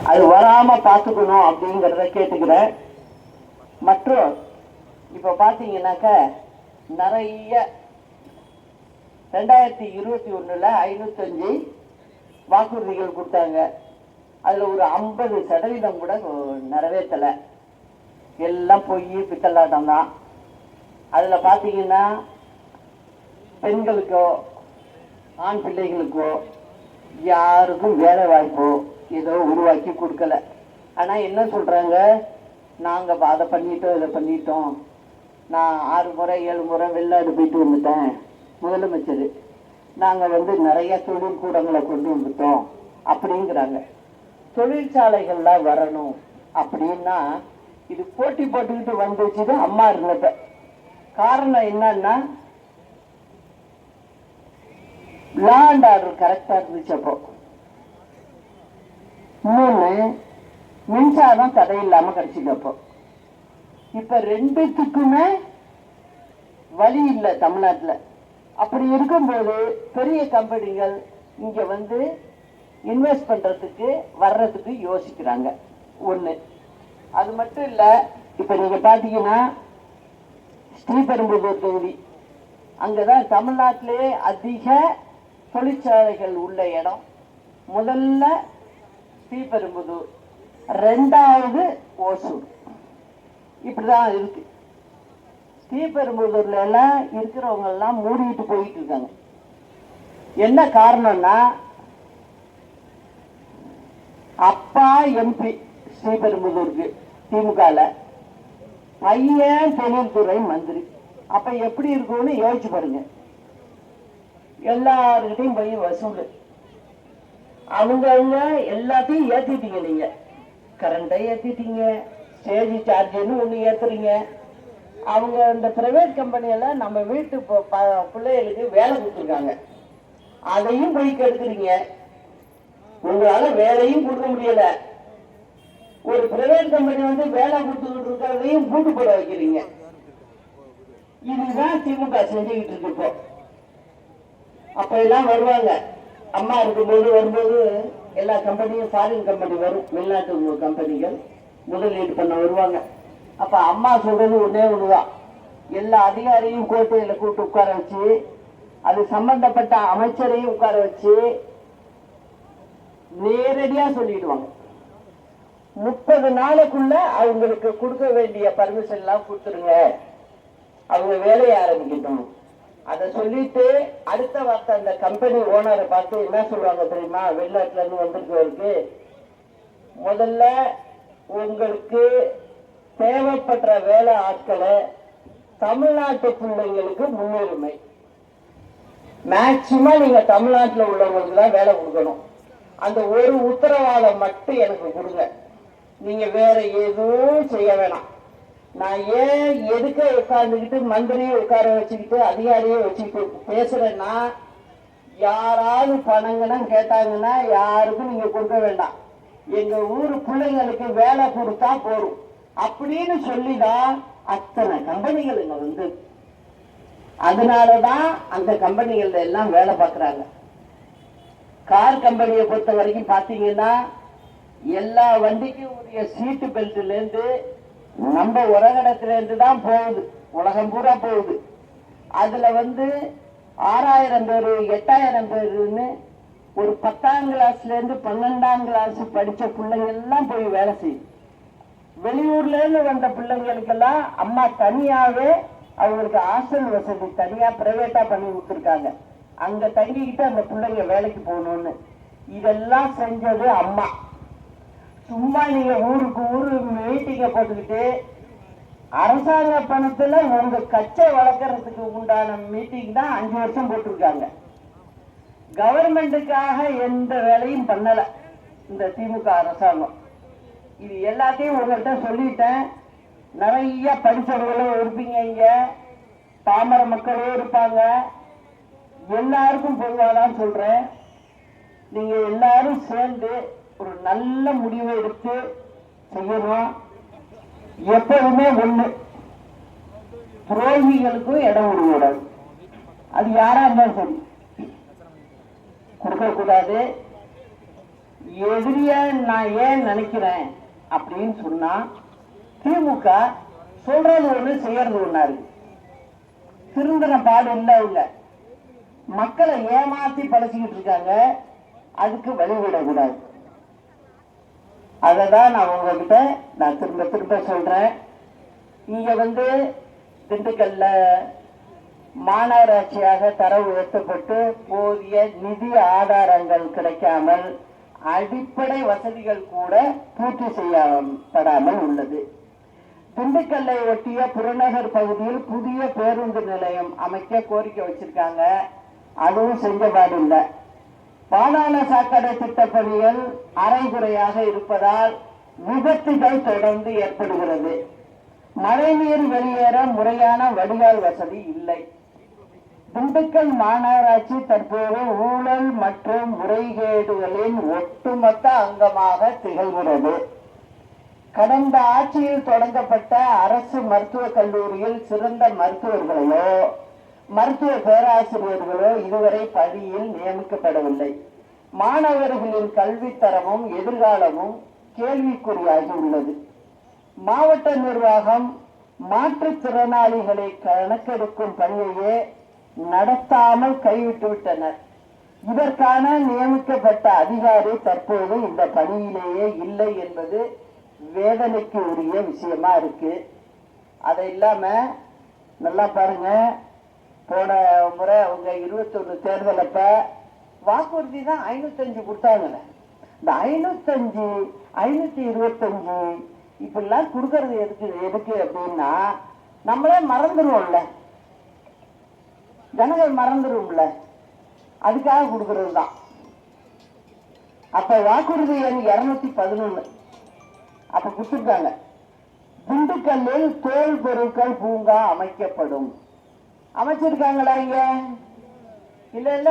அது வராம பார்த்துக்கணும் அப்படிங்கிறத கேட்டுக்கிறேன். மற்றும் இப்போ பார்த்தீங்கன்னாக்க நிறைய 2021 505 வாக்குறுதிகள் கொடுத்தாங்க. அதில் ஒரு 50% கூட நிறைவேற்றலை. எல்லாம் பொய் பித்தலாட்டம் தான். அதில் பார்த்தீங்கன்னா பெண்களுக்கோ ஆண் பிள்ளைகளுக்கோ யாருக்கும் வேலை வாய்ப்போ ஏதோ உருவாக்கி கொடுக்கல. ஆனால் என்ன சொல்கிறாங்க, நாங்கள் அதை பண்ணிட்டோம் இதை பண்ணிட்டோம், நான் 6 முறை 7 முறை வெளிநாடு போயிட்டு வந்துட்டேன் முதலமைச்சர், நாங்கள் நிறைய தொழில் கூடங்களை கொண்டு வந்துட்டோம் அப்படிங்கிறாங்க. தொழிற்சாலைகள்லாம் வரணும் அப்படின்னா இது போட்டி போட்டுக்கிட்டு வந்துச்சுது அம்மா இருந்தப்ப. காரணம் என்னன்னா லா அண்ட் ஆர்டர் கரெக்டா இருந்துச்சு. அப்போ இன்னொன்னு மின்சாரம் தடை இல்லாம கிடைச்சிது. அப்போ இப்ப ரெண்டுத்துக்குமே வழி இல்லை தமிழ்நாட்டில். அப்படி இருக்கும்போது பெரிய கம்பெனிகள் இங்க இன்வெஸ்ட் பண்றதுக்கு வர்றதுக்கு யோசிக்கிறாங்க. ஒண்ணு அது மட்டும் இல்ல, இப்ப நீங்க பாத்தீங்கன்னா ஸ்ரீபெரும்புதூர் தொகுதி, அங்கதான் தமிழ்நாட்டிலே அதிக தொழிற்சாலைகள் உள்ள இடம். முதல்ல ஸ்ரீபெரும்புதூர், 2வது ஓசூர். இப்படிதான் இருக்கு. ஸ்ரீபெரும்புதூர்ல எல்லாம் இருக்கிறவங்க எல்லாம் மூடிட்டு போயிட்டு இருக்காங்க. என்ன காரணம்னா அப்பா எம்பி ஸ்ரீபெரும்புதூருக்கு திமுகல, பையன் தொழில்துறை மந்திரி. அப்ப எப்படி இருக்கும்னு யோசிச்சு பாருங்க. எல்லாருக்கிட்டையும் போய் வசூல், அவங்க எல்லாத்தையும் ஏத்திட்டீங்க. நீங்க கரண்டை ஏத்திட்டீங்க, ஸ்டேஜ் சார்ஜ்னு ஒண்ணு ஏத்துறீங்க. அவங்க இந்த பிரைவேட் கம்பெனியெல்லாம் நம்ம வீட்டு பிள்ளைகளுக்கு வேலை கொடுத்துருக்காங்க, அதையும் போய் கெடுக்குறீங்க. உங்களால வேலையும் கொடுக்க முடியல. ஒரு பிரைவேட் கம்பெனி வேலை கொடுத்துக்கிட்டு இருக்கிறதையும் பூட்டு போட வைக்கிறீங்க. இதுதான் திமுக செஞ்சுக்கிட்டு இருக்கு. இப்போ அப்ப எல்லாம் வருவாங்க, அம்மா இருக்கும்போது வரும்போது எல்லா கம்பெனியும் ஃபாரின் கம்பெனி வரும், வெளிநாட்டு கம்பெனிகள் முதலீடு பண்ண வருவாங்க. அப்ப அம்மா சொல்றது ஒன்னே ஒண்ணுதான், எல்லா அதிகாரியும் கோட்டையில கூட்டு உட்கார வச்சு, அது சம்பந்தப்பட்ட அமைச்சரையும் உட்கார வச்சு நேரடியா சொல்லிடுவாங்க. 30 நாளுக்குள்ள அவங்களுக்கு கொடுக்க வேண்டிய பர்மிஷன் எல்லாம் கொடுத்துருங்க, அவங்க வேலையை ஆரம்பிக்கட்டும். அதை சொல்லிட்டு அடுத்த வார்த்தை அந்த கம்பெனி ஓனரை பார்த்து என்ன சொல்லுவாங்க தெரியுமா, வெளிநாட்டுல இருந்து வந்திருக்கவருக்கு, முதல்ல உங்களுக்கு தேவைப்படுற வேலை ஆட்களை தமிழ்நாட்டு பிள்ளைங்களுக்கு முன்னுரிமை, மேக்சிமம் நீங்க தமிழ்நாட்டில் உள்ளவங்களுக்கு தான் வேலை கொடுக்கணும். அந்த ஒரு உத்தரவாதம் மட்டும் எனக்கு கொடுங்க, நீங்க வேற எதுவும் செய்ய வேணாம். நான் ஏன் எதுக்க உட்கார்ந்துக்கிட்டு மந்திரியை உட்கார வச்சுக்கிட்டு அதிகாரியை வச்சுக்கிட்டு பேசுறேன்னா, யாராவது பணங்கன்னு கேட்டாங்கன்னா யாருக்கும் நீங்க கொடுக்க வேண்டாம், எங்க ஊரு பிள்ளைங்களுக்கு வேலை கொடுத்தா போடும் அப்படின்னு சொல்லிதான் அத்தனை கம்பெனிகள் இங்க அதனாலதான் அந்த கம்பெனிகள் எல்லாம் வேலை பார்க்கறாங்க. கார் கம்பெனியை பொறுத்த வரைக்கும் பாத்தீங்கன்னா எல்லா வண்டிக்கும் உரிய சீட்டு பெல்ட்ல இருந்து நம்ம உலகத்துல இருந்து தான் போகுது, உலகம் பூரா போகுது. அதுல 6000 பேரு 8000 பேருன்னு ஒரு 10ஆம் கிளாஸ்ல இருந்து 12ஆம் கிளாஸ் படிச்ச பிள்ளைங்க எல்லாம் போய் வேலை செய்யுது. வெளியூர்ல இருந்து வந்த பிள்ளைங்களுக்கெல்லாம் அம்மா தனியாவே அவங்களுக்கு ஹாஸ்டல் வசதி தனியா பிரைவேட்டா பண்ணி கொடுத்துருக்காங்க. அங்க தங்கிக்கிட்டு அந்த பிள்ளைங்க வேலைக்கு போகணும்னு இதெல்லாம் செஞ்சது அம்மா. சும்மா நீங்க ஊருக்கு ஊரு மீட்டிங்க போட்டுக்கிட்டு அரசாங்க பணத்துல உங்க கச்சை வளர்க்கறதுக்கு உண்டான மீட்டிங் தான் 5 வருஷம் போட்டிருக்காங்க. கவர்மெண்ட்டுக்காக எந்த வேலையும் பண்ணல இந்த திமுக அரசாங்கம். இது எல்லாத்தையும் உங்கள்கிட்ட சொல்லிட்டேன். நிறைய படிச்சவர்களும் இருப்பீங்க, இங்க பாமர மக்களும் இருப்பாங்க. எல்லாருக்கும் பொதுவாதான் சொல்றேன், நீங்க எல்லாரும் சேர்ந்து ஒரு நல்ல முடிவை எடுத்து செய்யணும். எப்பவுமே ஒண்ணு, துரோகிகளுக்கும் இடம் விடக்கூடாது. அது யாரா இருந்தாலும் சரி கொடுக்க கூடாது. எதிரிய நான் ஏன் நினைக்கிறேன் அப்படின்னு சொன்னா, திமுக சொல்றது ஒண்ணு செய்யறது ஒண்ணா இருக்கு. திருந்தின பாடு இல்லை. அவங்க மக்களை ஏமாத்தி பழச்சிக்கிட்டு இருக்காங்க. அதுக்கு வழிவிடக்கூடாது. அததான் நான் உங்ககிட்ட நான் திரும்ப திரும்ப சொல்றேன். இங்க திண்டுக்கல்ல மாநகராட்சியாக தரவு உயர்த்தப்பட்டு போதிய நிதி ஆதாரங்கள் கிடைக்காமல் அடிப்படை வசதிகள் கூட பூர்த்தி செய்யப்படாமல் உள்ளது. திண்டுக்கல்லை ஒட்டிய புறநகர் பகுதியில் புதிய பேருந்து நிலையம் அமைக்க கோரிக்கை வச்சிருக்காங்க. அதுவும் செஞ்சபாடு இல்லை. பாதாள சாக்கடை திட்டப்பணிகள் அரைகுறையாக இருப்பதால் விபத்துகள் தொடர்ந்து ஏற்படுகிறது. மழைநீர் வெளியேற முறையான வடிகால் வசதி இல்லை. திண்டுக்கல் மாநகராட்சி தற்போது ஊழல் மற்றும் முறைகேடுகளின் ஒட்டுமொத்த அங்கமாக திகழ்கிறது. கடந்த ஆட்சியில் தொடங்கப்பட்ட அரசு மருத்துவக் கல்லூரியில் சிறந்த மருத்துவர்களோ மருத்துவ பேராசிரியர்களோ இதுவரை பணியில் நியமிக்கப்படவில்லை. மாணவர்களின் கல்வித்தரமும் எதிர்காலமும் கேள்விக்குறியாகி உள்ளது. மாவட்ட நிர்வாகம் மாற்றுத்திறனாளிகளை கணக்கெடுக்கும் பணியையே நடத்தாமல் கைவிட்டு விட்டனர். இதற்கான நியமிக்கப்பட்ட அதிகாரி தற்போது இந்த பணியிலேயே இல்லை என்பது வேதனைக்கு உரிய விஷயமா இருக்கு. அதை இல்லாம நல்லா பாருங்க, போன முறை அவங்க 21 தேர்தலப்ப வாக்குறுதி தான் 505 கொடுத்தாங்க. இந்த 525 இப்படிலாம் கொடுக்கறது எதுக்கு அப்படின்னா, நம்மளே மறந்துடுவோம்ல, ஜனங்கள் மறந்துடும்ல, அதுக்காக கொடுக்கறது தான். அப்ப வாக்குறுதி எண் 211 அப்ப கொடுத்துருக்காங்க. திண்டுக்கல்லில் தோல் பொருட்கள் பூங்கா அமைக்கப்படும். அமைச்சிருக்காங்களா இங்க? இல்ல.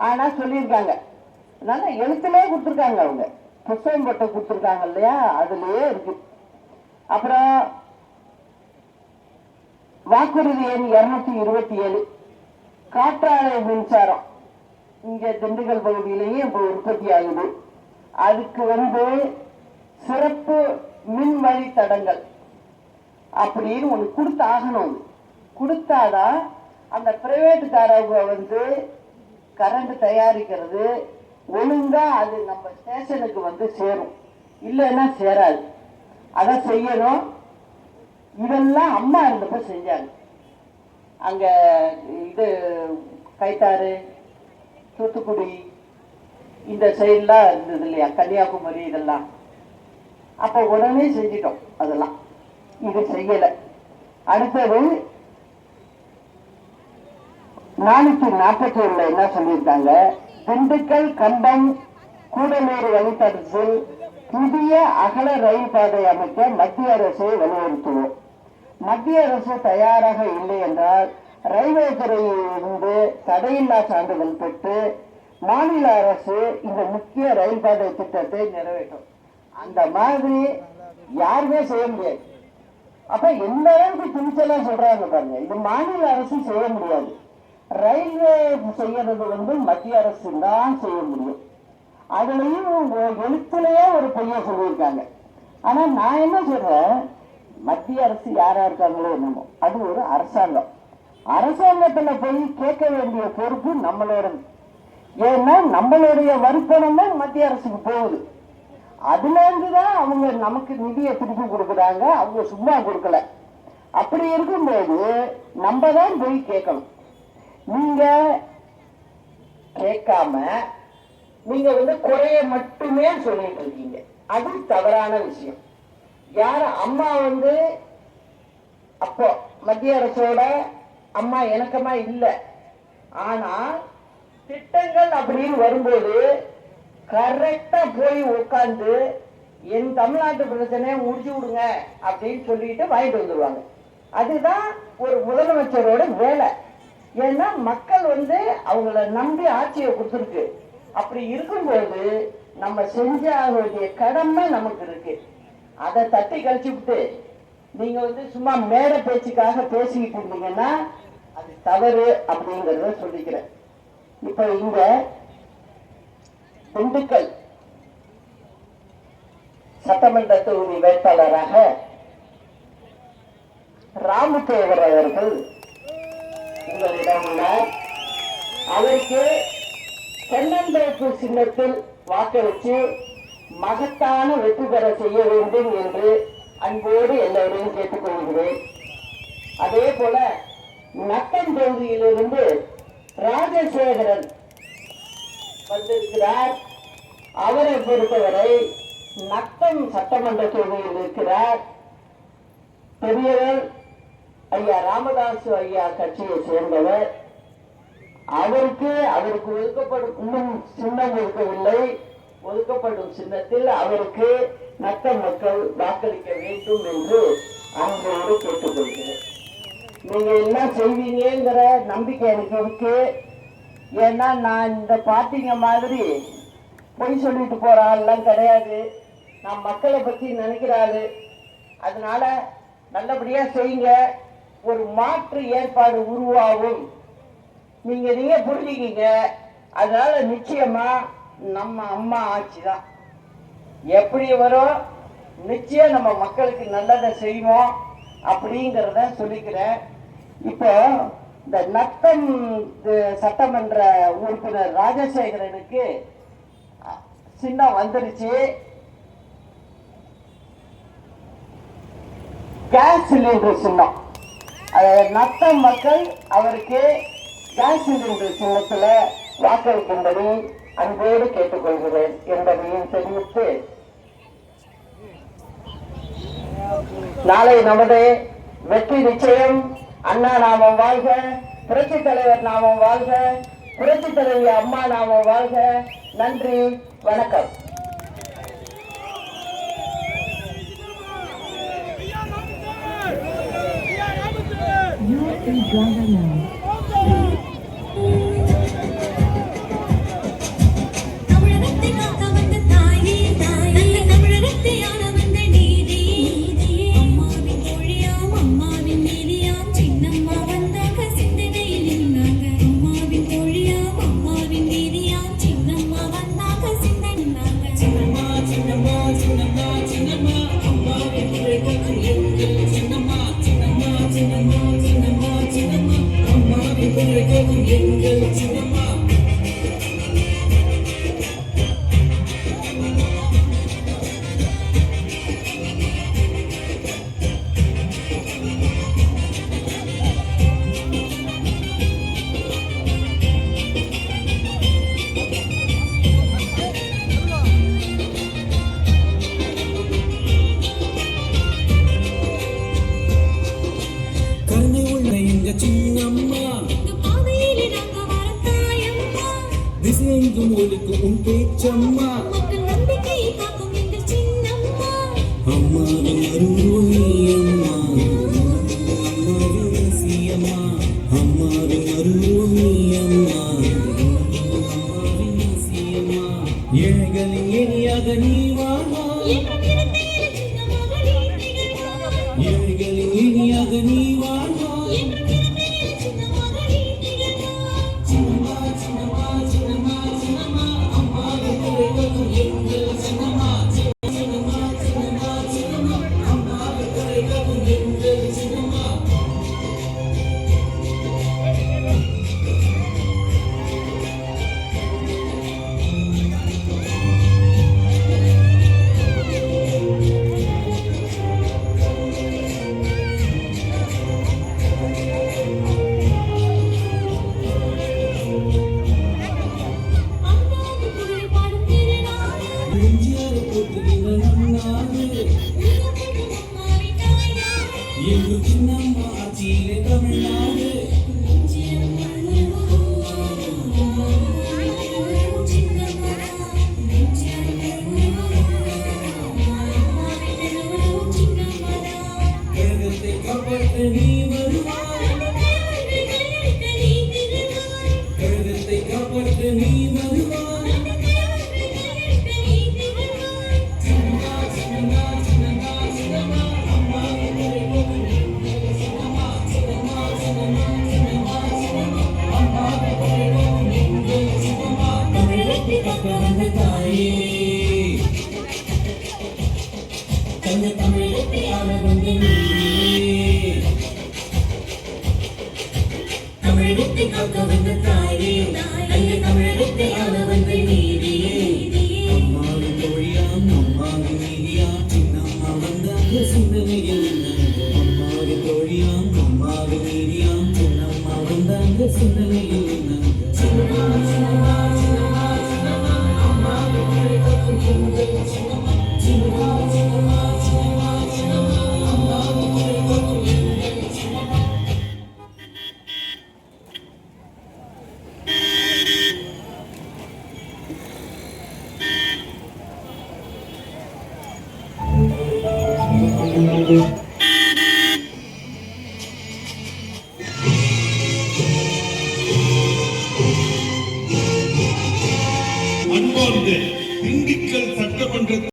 ஆனா சொல்லியிருக்காங்க. அதனால எழுத்துலயே கொடுத்துருக்காங்க. அவங்க புத்தகம் போட்டு கொடுத்துருக்காங்க இல்லையா, அதுலயே இருக்கு. அப்புறம் வாக்குறுதி எண் 227 காற்றாலை மின்சாரம் இங்க திண்டுக்கல் பகுதியிலேயே இப்ப உற்பத்தி ஆகுது. அதுக்கு சிறப்பு மின் வழித்தடங்கள் அப்படின்னு ஒண்ணு கொடுத்தாகணும். கொடுத்தாதான் அந்த பிரைவேட்டுக்காரங்க கரண்ட் தயாரிக்கிறது ஒழுங்கா அது நம்ம ஸ்டேஷனுக்கு சேரும். இல்லைன்னா சேராது. அதை செய்யணும். இதெல்லாம் அம்மா இருந்தப்ப செஞ்சாங்க. அங்க கைத்தாறு, தூத்துக்குடி இந்த சைட்லாம் இருந்தது இல்லையா, கன்னியாகுமரி இதெல்லாம். அப்ப உடனே செஞ்சிட்டோம். அதெல்லாம் இது செய்யல. அடுத்தது 441 என்ன சொல்லியிருக்காங்க, திண்டுக்கல் கம்பம் கூடலூர் வழித்தடத்தில் புதிய அகல ரயில் பாதை அமைக்க மத்திய அரசை வலியுறுத்துவோம். மத்திய அரசு தயாராக இல்லை என்றால் ரயில்வே துறையிலிருந்து தடையில்லா சான்றிதழ் பெற்று மாநில அரசு இந்த முக்கிய ரயில் பாதை திட்டத்தை நிறைவேற்றும். அந்த மாதிரி யாருமே செய்ய முடியாது. அப்ப எந்த அளவுக்கு துணிச்சலா சொல்றாங்க பாருங்க. இது மாநில அரசு செய்ய முடியாது. ரயில்வே செய்யறது மத்திய அரசு தான் செய்ய முடியும். அதுலயும் எழுத்துலயே ஒரு பொய்ய சொல்லியிருக்காங்க. ஆனா நான் என்ன சொல்றேன், மத்திய அரசு யாரா இருக்காங்களோ என்னமோ, அது ஒரு அரசாங்கம். அரசாங்கத்துல போய் கேட்க வேண்டிய பொறுப்பு நம்மளோடது. ஏன்னா நம்மளுடைய வரிப்பணம் தான் மத்திய அரசுக்கு போகுது. அதுல இருந்துதான் அவங்க நமக்கு நிதியை திருப்பி கொடுக்குறாங்க. அவங்க சும்மா கொடுக்கல. அப்படி இருக்கும்போது நம்ம தான் போய் கேட்கணும். நீங்க கேட்காம நீங்க குறைய மட்டுமே சொல்லிட்டு இருக்கீங்க. அது தவறான விஷயம். யார அம்மா அப்போ மத்திய அரசோட அம்மா இணக்கமா இல்லை. ஆனா திட்டங்கள் அப்படின்னு வரும்போது கரெக்டா போய் உட்கார்ந்து என் தமிழ்நாட்டு பிரச்சனையை முடிச்சு விடுங்க அப்படின்னு சொல்லிட்டு வாங்கிட்டு வந்துருவாங்க. அதுதான் ஒரு முதலமைச்சரோட வேலை. ஏன்னா மக்கள் அவங்கள நம்பி ஆட்சியை கொடுத்துருக்கு. அப்படி இருக்கும்போது நம்ம செஞ்சாக வேண்டிய கடமை நமக்கு இருக்கு. அதை தட்டி கழிச்சு விட்டு நீங்க சும்மா மேடை பேச்சுக்காக பேசிக்கிட்டு இருந்தீங்கன்னா அது தவறு அப்படிங்கறத சொல்லிக்கிறேன். இப்ப இங்க திண்டுக்கல் சட்டமன்ற தொகுதி வேட்பாளராக ராமுதேவர் அவர்கள் உங்களிடம் உள்ளார். அவருக்கு தென்னந்தோப்பு சின்னத்தில் வாக்களித்து மகத்தான வெற்றி பெற செய்ய வேண்டும் என்று அன்போடு எல்லோரையும் கேட்டுக்கொள்கிறேன். அதே போல நத்தம் தொகுதியிலிருந்து ராஜசேகரன் வந்திருக்கிறார். அவரை பொறுத்தவரை நத்தம் சட்டமன்ற தொகுதியில் இருக்கிறார். பெரியவர் ஐயா ராமதாசு ஐயா கட்சியை சேர்ந்தவர். அவருக்கு ஒதுக்கப்படும் இன்னும் சின்னம் இருக்கவில்லை. ஒதுக்கப்படும் சின்னத்தில் அவருக்கு நத்தம் மக்கள் வாக்களிக்க வேண்டும் என்று அன்போடு கேட்டுக்கொள்கிறேன். நீங்க என்ன செய்வீங்கிற நம்பிக்கை எனக்கு இருக்கு. ஏன்னா நான் இந்த பார்ட்டிங்க மாதிரி பொய் சொல்லிட்டு போற ஆள்லாம் கிடையாது. நான் மக்களை பத்தி நினைக்கிறாரு. அதனால நல்லபடியா செய்யுங்க. ஒரு மாற்று ஏற்பாடு உருவாகும். நீங்க புரிஞ்சுக்கீங்க. அதனால நிச்சயமா நம்ம அம்மா ஆட்சி தான். எப்படி வரும் நிச்சயம் நம்ம மக்களுக்கு நல்லதை செய்வோம் அப்படிங்கிறத சொல்லிக்கிறேன். இப்போ இந்த நத்தம் சட்டமன்ற உறுப்பினர் ராஜசேகரனுக்கு சின்னம் வந்துருச்சு. கேஸ் சிலிண்டர் சின்னம். நத்தம் மக்கள் அவருக்கு கேஸ் சிலிண்டர் சின்னத்துல வாக்களிக்கும்படி அன்போடு கேட்டுக்கொள்கிறேன் என்பதையும் தெரிவித்து, நாளை நமது வெற்றி நிச்சயம். அண்ணா நாமம் வாழ்க, புரட்சி தலைவர் நாமம் வாழ்க, புரட்சி தலைவி அம்மா நாமம் வாழ்க. நன்றி, வணக்கம். திசையெங்கும் ஒலிக்கும் உன் பேச்சம்மா, அம்மாவின் அருள்மொழி அம்மா, அம்மாவின் ரசியம்மா, அம்மாவின் அருள்மொழி அம்மா, அம்மாவின் ரசியம்மா. ஏழைகளின் ஏணியாக நீ வாழா, ஏழைகளின் ஏணியாக நீ வாழா. தங்க தமிழத்தை ஆள வந்த நீயே தமிழத்தை காக்க வந்த தாயே தங்க தமிழத்தை ஆள வந்த நீதியே அம்மாவின் தோழியாம் அம்மாவின் நீதியாம் சின்னம்மா வந்தாங்க சிந்தனையில் அம்மாவின் தோழியாம் அம்மாவின் நீதியாம் சின்னம்மா வந்தாங்க சிந்தனையில் சின்னம்மா சின்னம்மா சின்னம்மா சின்னம்மா அம்மாவின் தோழியாம் சின்னம்மா சின்னம்மா சின்னம்மா சின்னம்மா சின்னம்மா அம்மாவின் தோழியாம் சின்னம்மா Thank you.